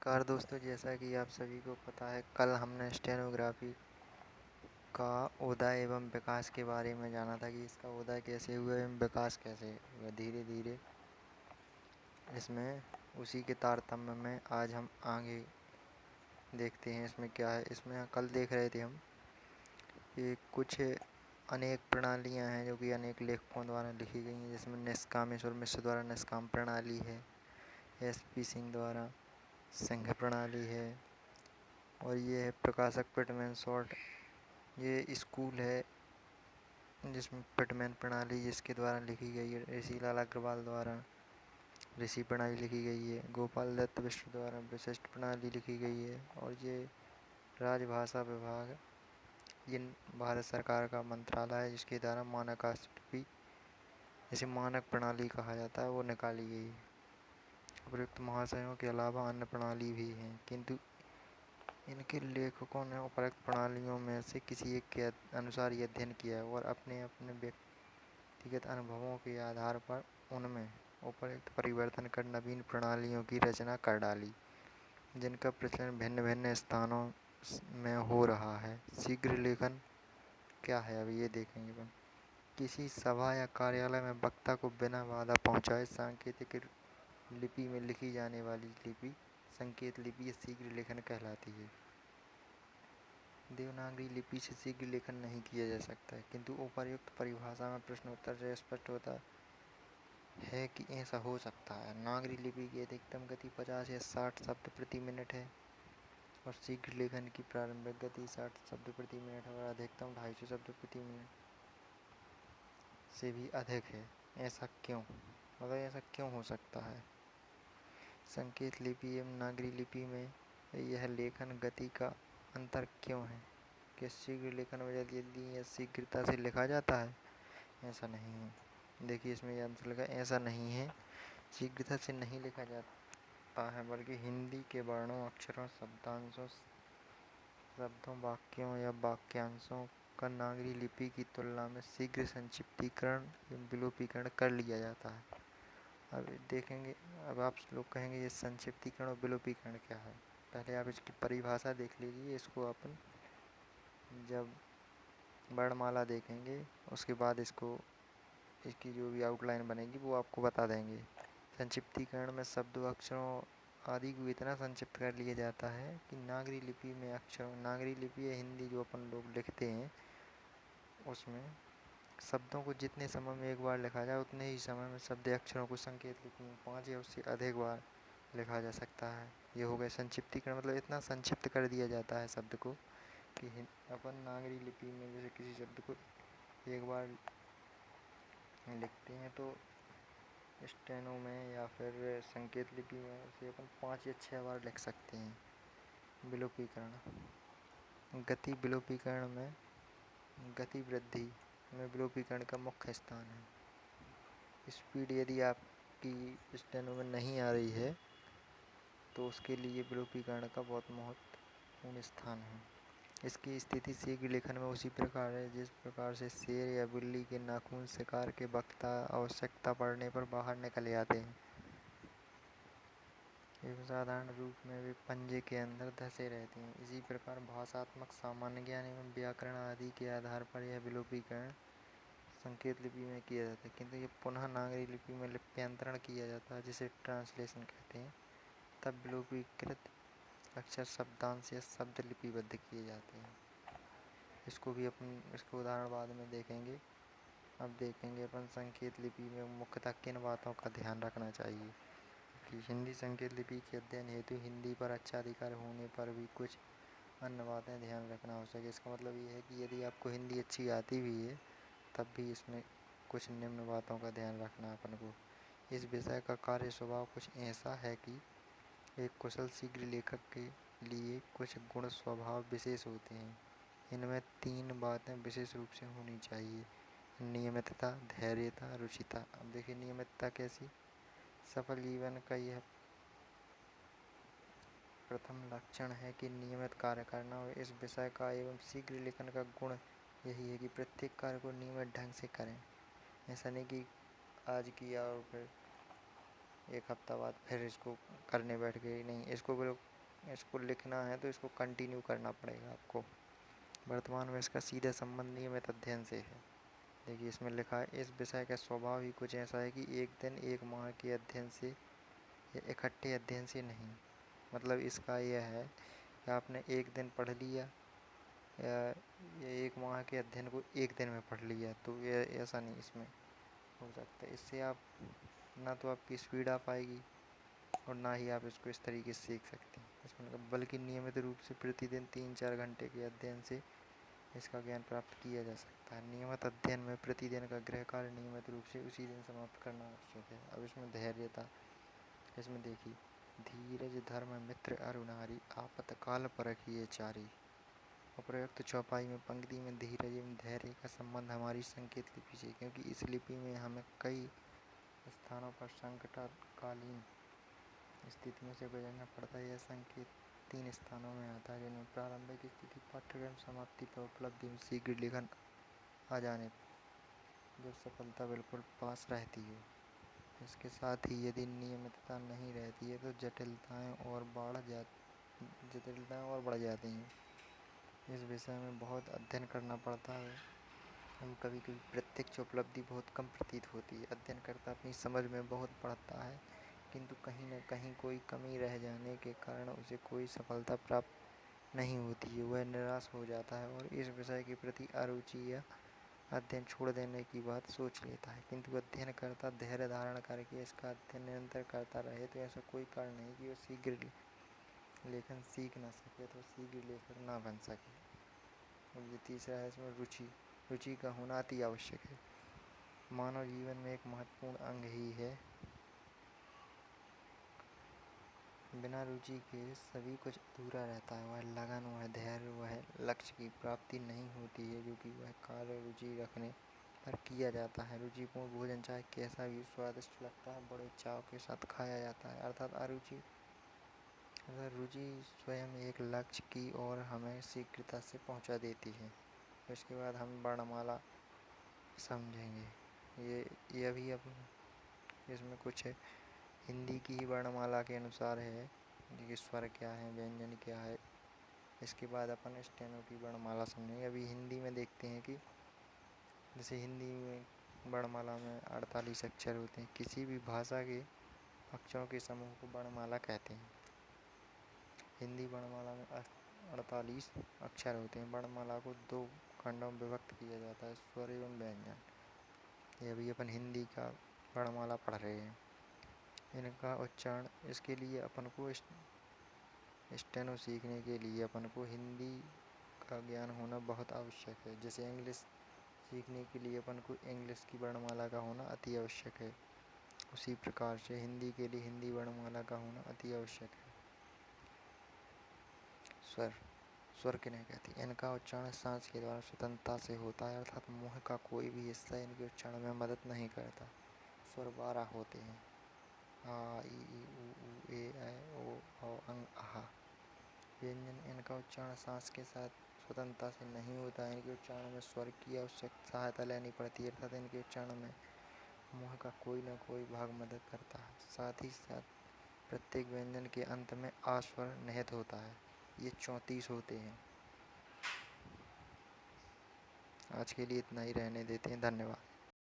नमस्कार दोस्तों, जैसा कि आप सभी को पता है, कल हमने स्टेनोग्राफी का उदय एवं विकास के बारे में जाना था कि इसका उदय कैसे हुआ एवं विकास कैसे हुआ धीरे धीरे। इसमें उसी के तारतम्य में आज हम आगे देखते हैं इसमें क्या है। इसमें कल देख रहे थे हम कि कुछ अनेक प्रणालियां हैं जो कि अनेक लेखकों द्वारा लिखी गई हैं, जिसमें निष्कामेश्वर मिश्र द्वारा निष्काम प्रणाली है, SP सिंह द्वारा संघ प्रणाली है, और ये है प्रकाशक पिटमैन शॉर्ट। ये स्कूल है जिसमें पिटमैन प्रणाली जिसके द्वारा लिखी गई है, ऋषि लाल अग्रवाल द्वारा ऋषि प्रणाली लिखी गई है, गोपाल दत्त मिश्र द्वारा विशिष्ट प्रणाली लिखी गई है। और ये राजभाषा विभाग, ये भारत सरकार का मंत्रालय है जिसके द्वारा मानकास्त्र, जिसे मानक प्रणाली कहा जाता है, वो निकाली गई है। उपयुक्त महाशयों के अलावा अन्य प्रणाली भी हैं, किंतु इनके लेखकों ने उपरोक्त प्रणालियों में से किसी एक के अनुसार ये अध्ययन किया है और अपने अपने व्यक्तिगत अनुभवों के आधार पर उनमें उपरोक्त परिवर्तन कर नवीन प्रणालियों की रचना कर डाली, जिनका प्रचलन भिन्न भिन्न स्थानों में हो रहा है। शीघ्र लेखन क्या है, अब ये देखेंगे अपन। किसी सभा या कार्यालय में वक्ता को बिना बाधा पहुंचाए सांकेतिक लिपि में लिखी जाने वाली लिपि संकेत लिपि या शीघ्र लेखन कहलाती है। देवनागरी लिपि से शीघ्र लेखन नहीं किया जा सकता है, किंतु उपर्युक्त परिभाषा में प्रश्नोत्तर से स्पष्ट होता है कि ऐसा हो सकता है। नागरी लिपि की अधिकतम गति 50 या 60 शब्द प्रति मिनट है और शीघ्र लेखन की प्रारंभिक गति 60 शब्द प्रति मिनट और अधिकतम 250 शब्द प्रति मिनट से भी अधिक है। ऐसा क्यों, मतलब ऐसा क्यों हो सकता है? संकेत लिपि एवं नागरी लिपि में यह लेखन गति का अंतर क्यों है? क्या शीघ्र लेखन में जल्दी या शीघ्रता से लिखा जाता है? ऐसा नहीं है। देखिए इसमें यह आंसर लिखा, ऐसा नहीं है। शीघ्रता से नहीं लिखा जाता है, बल्कि हिंदी के वर्णों, अक्षरों, शब्दांशों, शब्दों, वाक्यों या वाक्यांशों का नागरी लिपि की तुलना में शीघ्र संक्षिप्तीकरण या विलोपीकरण कर लिया जाता है। अब देखेंगे, अब आप लोग कहेंगे ये संक्षिप्तीकरण और विलोपीकरण क्या है। पहले आप इसकी परिभाषा देख लीजिए, इसको अपन जब वर्णमाला देखेंगे उसके बाद इसकी जो भी आउटलाइन बनेगी वो आपको बता देंगे। संक्षिप्तीकरण में शब्दों, अक्षरों आदि को इतना संक्षिप्त कर लिया जाता है कि नागरी लिपि में अक्षरों, नागरी लिपि या हिंदी जो अपन लोग लिखते हैं उसमें शब्दों को जितने समय में एक बार लिखा जाए उतने ही समय में शब्द अक्षरों को संकेत लिपि में 5 या उससे अधिक बार लिखा जा सकता है। ये हो गया संक्षिप्तीकरण, मतलब इतना संक्षिप्त कर दिया जाता है शब्द को कि अपन नागरी लिपि में जैसे किसी शब्द को एक बार लिखते हैं तो स्टेनो में या फिर संकेत लिपि में उसे अपन 5 या 6 बार लिख सकते हैं। विलोपीकरण, गति विलोपीकरण में गति वृद्धि में विलोपीकरण का मुख्य स्थान है। स्पीड यदि आपकी स्टेनो में नहीं आ रही है तो उसके लिए विलोपीकरण का बहुत महत्वपूर्ण स्थान है। इसकी स्थिति शीघ्र लेखन में उसी प्रकार है जिस प्रकार से शेर या बिल्ली के नाखून शिकार के वक्त आवश्यकता पड़ने पर बाहर निकल जाते हैं एवं साधारण रूप में वे पंजे के अंदर धंसे रहते हैं। इसी प्रकार भाषात्मक सामान्य ज्ञान एवं व्याकरण आदि के आधार पर यह विलोपीकरण संकेत लिपि में किया जाता है, किंतु ये पुनः नागरी लिपि में लिप्यंतरण किया जाता है जिसे ट्रांसलेशन कहते हैं। तब विलोपीकृत अक्षर शब्दांश या शब्द लिपिबद्ध किए जाते हैं। इसको उदाहरण बाद में देखेंगे। अब देखेंगे अपन संकेत लिपि में मुख्यतः किन बातों का ध्यान रखना चाहिए कि हिंदी संकेत लिपि के अध्ययन हेतु हिंदी पर अच्छा अधिकार होने पर भी कुछ अन्य बातें ध्यान रखना आवश्यक है। इसका मतलब ये है कि यदि आपको हिंदी अच्छी आती भी है तब भी इसमें कुछ निम्न बातों का ध्यान रखना अपन को। इस विषय का कार्य स्वभाव कुछ ऐसा है कि एक कुशल शीघ्र लेखक के लिए कुछ गुण स्वभाव विशेष होते हैं। इनमें 3 बातें विशेष रूप से होनी चाहिए: नियमितता, धैर्यता, रुचिता। अब देखिए नियमितता कैसी। सफल जीवन का यह प्रथम लक्षण है कि नियमित कार्य करना, और इस विषय का एवं शीघ्र लेखन का गुण यही है कि प्रत्येक कार्य को नियमित ढंग से करें। ऐसा नहीं कि आज किया और फिर एक हफ्ता बाद फिर इसको करने बैठ गए, नहीं, इसको इसको लिखना है तो इसको कंटिन्यू करना पड़ेगा आपको। वर्तमान में इसका सीधा संबंध नियमित अध्ययन से है। देखिए इसमें लिखा है, इस विषय का स्वभाव ही कुछ ऐसा है कि एक दिन एक माह के अध्ययन से या इकट्ठे अध्ययन से नहीं। मतलब इसका यह है कि आपने एक दिन पढ़ लिया या ये एक माह के अध्ययन को एक दिन में पढ़ लिया, तो ये ऐसा नहीं इसमें हो सकता। इससे आप ना तो आपकी स्पीड आ पाएगी और ना ही आप इसको इस तरीके से सीख सकते हैं इसमें, बल्कि नियमित रूप से प्रतिदिन 3-4 घंटे के अध्ययन से इसका ज्ञान प्राप्त किया जा सकता है। नियमित अध्ययन में प्रतिदिन का गृह कार्य नियमित रूप से उसी दिन समाप्त करना आवश्यक है। अब इसमें धैर्यता, इसमें देखिए, धीरज धर्म मित्र अरुणारी आपातकाल परखिए चारी। उपरोक्त चौपाई में पंक्ति में धीरज एवं धैर्य का संबंध हमारी संकेत लिपि से, क्योंकि इस लिपि में हमें कई स्थानों पर संकटकालीन स्थिति में से गुजरना पड़ता है। यह संकेत 3 स्थानों में आता है, जिनमें प्रारंभिक स्थिति, पाठ्यक्रम समाप्ति पर उपलब्धि में शीघ्र लेखन आ जाने पर, जब सफलता बिल्कुल पास रहती है। इसके साथ ही यदि नियमितता नहीं रहती है तो जटिलताएं और बढ़ जाती हैं। इस विषय में बहुत अध्ययन करना पड़ता है। हम कभी कभी प्रत्यक्ष उपलब्धि बहुत कम प्रतीत होती है। अध्ययनकर्ता अपनी समझ में बहुत पढ़ता है, किंतु कहीं न कहीं कोई कमी रह जाने के कारण उसे कोई सफलता प्राप्त नहीं होती है। वह निराश हो जाता है और इस विषय के प्रति अरुचि या अध्ययन छोड़ देने की बात सोच लेता है। किंतु अध्ययनकर्ता धैर्य धारण करके इसका अध्ययन निरंतर करता रहे तो ऐसा कोई कारण नहीं कि वह शीघ्र लेखन सीख ना सके, तो शीघ्र लेखक ना बन सके। और ये तीसरा है इसमें रुचि। रुचि का होना अति आवश्यक है। मानव जीवन में एक महत्वपूर्ण अंग ही है। बिना रुचि के सभी कुछ अधूरा रहता है। वह लगन, वह धैर्य, वह लक्ष्य की प्राप्ति नहीं होती है, जो कि वह कार्य रुचि रखने पर किया जाता है। रुचिपूर्ण भोजन चाहे कैसा भी स्वादिष्ट लगता है, बड़े चाव के साथ खाया जाता है। अर्थात रुचि स्वयं एक लक्ष्य की ओर हमें शीघ्रता से पहुंचा देती है। इसके बाद हम वर्णमाला समझेंगे। ये भी अब इसमें कुछ है, हिंदी की ही वर्णमाला के अनुसार है कि स्वर क्या है, व्यंजन क्या है। इसके बाद अपन स्टेनो की वर्णमाला समझेंगे। अभी हिंदी में देखते हैं कि जैसे हिंदी में वर्णमाला में 48 अक्षर होते हैं। किसी भी भाषा के अक्षरों के समूह को वर्णमाला कहते हैं। हिंदी वर्णमाला में 48 अक्षर होते हैं। वर्णमाला को 2 खंडों में विभक्त किया जाता है, स्वर एवं व्यंजन। ये अभी अपन हिंदी का वर्णमाला पढ़ रहे हैं। इनका उच्चारण, इसके लिए अपन को स्टेनो सीखने के लिए अपन को हिंदी का ज्ञान होना बहुत आवश्यक है। जैसे इंग्लिश सीखने के लिए अपन को इंग्लिश की वर्णमाला का होना अति आवश्यक है, उसी प्रकार से हिंदी के लिए हिंदी वर्णमाला का होना अति आवश्यक है। स्वर किन्हें कहते हैं? इनका उच्चारण सांस के द्वारा स्वतंत्रता से होता है, अर्थात मुंह का कोई भी हिस्सा इनके उच्चारण में मदद नहीं करता। स्वर 12 होते हैं, आ ई उ ऊ ए ऐ ओ औ अंग आहा। व्यंजन, इनका उच्चारण सांस के साथ स्वतंत्रता से नहीं होता है। इनके उच्चारण में स्वर की आवश्यक सहायता लेनी पड़ती है, अर्थात इनके उच्चारण में मुंह का कोई न कोई भाग मदद करता है। साथ ही साथ प्रत्येक व्यंजन के अंत में आ स्वर निहित होता है। ये 34 होते हैं। आज के लिए इतना ही रहने देते हैं। धन्यवाद।